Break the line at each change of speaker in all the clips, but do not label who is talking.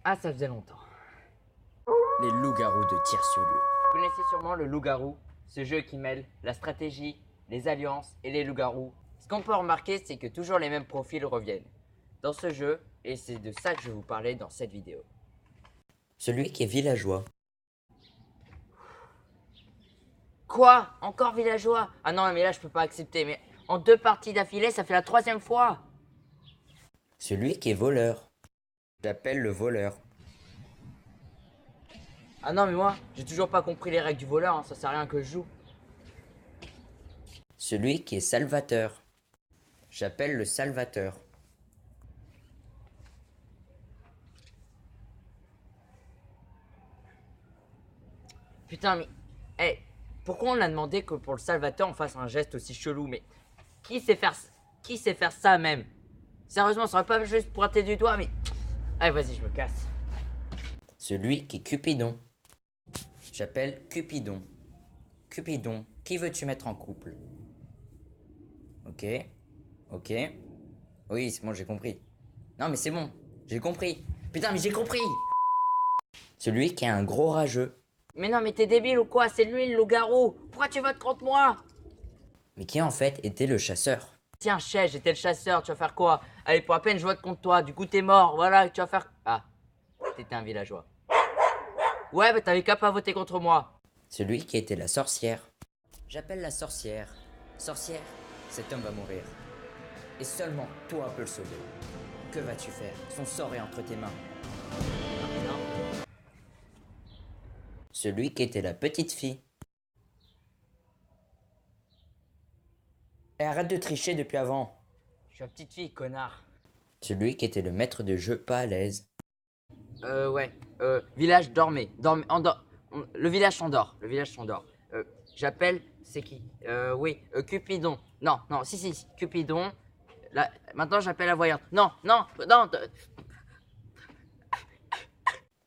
Ah, ça faisait longtemps.
Les loups-garous de Tire-sur-Lieu.
Vous connaissez sûrement le loup-garou, ce jeu qui mêle la stratégie, les alliances et les loups-garous. Ce qu'on peut remarquer, c'est que toujours les mêmes profils reviennent dans ce jeu, et c'est de ça que je vais vous parler dans cette vidéo.
Celui qui est villageois.
Quoi? Encore villageois? Ah non, mais là je peux pas accepter, mais en 2 parties d'affilée, ça fait la 3e fois.
Celui qui est voleur. J'appelle le voleur.
Ah non, mais moi, j'ai toujours pas compris les règles du voleur, hein, ça sert à rien que je joue.
Celui qui est salvateur. J'appelle le salvateur.
Putain, mais... Eh, pourquoi on a demandé que pour le salvateur on fasse un geste aussi chelou? Mais qui sait faire ça même? Sérieusement, ça aurait pas juste pointé du doigt, mais... Allez, vas-y, je me casse.
Celui qui est Cupidon. J'appelle Cupidon. Cupidon, qui veux-tu mettre en couple? Ok. Ok. Oui, c'est bon, j'ai compris. Non, mais c'est bon, j'ai compris. Putain, mais j'ai compris. Celui qui est un gros rageux.
Mais non, mais t'es débile ou quoi? C'est lui le loup-garou. Pourquoi tu votes contre moi?
Mais qui en fait était le chasseur.
Tiens, chef, j'étais le chasseur, tu vas faire quoi? Allez, pour la peine, je vote contre toi. Du coup, t'es mort, voilà, tu vas faire... Ah, t'étais un villageois. Ouais, bah t'avais qu'à pas voter contre moi.
Celui qui était la sorcière. J'appelle la sorcière. Sorcière, cet homme va mourir. Et seulement toi peux le sauver. Que vas-tu faire? Son sort est entre tes mains.
Non.
Celui qui était la petite fille. Et arrête de tricher depuis avant.
Je suis une petite fille, connard.
Celui qui était le maître de jeu pas à l'aise.
Ouais. Village dormez. Le village s'endort. Le village s'endort. J'appelle. C'est qui? Oui. Cupidon. Non, non, si. Cupidon. Là, maintenant, j'appelle la voyante. Non.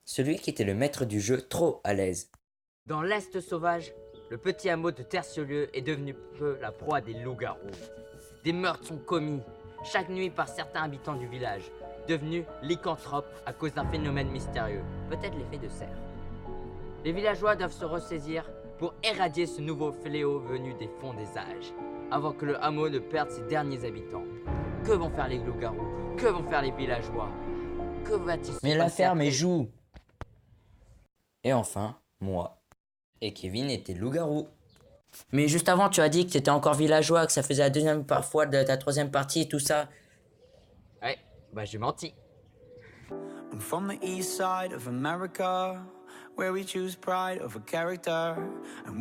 Celui qui était le maître du jeu trop à l'aise.
Dans l'Est sauvage, le petit hameau de Tertieux-Lieu est devenu peu la proie des loups-garous. Des meurtres sont commis chaque nuit par certains habitants du village, devenus lycanthropes à cause d'un phénomène mystérieux, peut-être l'effet de serre. Les villageois doivent se ressaisir pour éradier ce nouveau fléau venu des fonds des âges, avant que le hameau ne perde ses derniers habitants. Que vont faire les loups-garous? Que vont faire les villageois? Que va-t-il se
Mais la
passer
ferme
après?
et joue. Et enfin, moi. Et Kevin était loup-garou. Mais juste avant, tu as dit que t'étais encore villageois, que ça faisait la deuxième fois de ta 3e partie et tout ça.
Ouais, bah j'ai menti.
I'm from the east side of America, where we choose pride over character, and we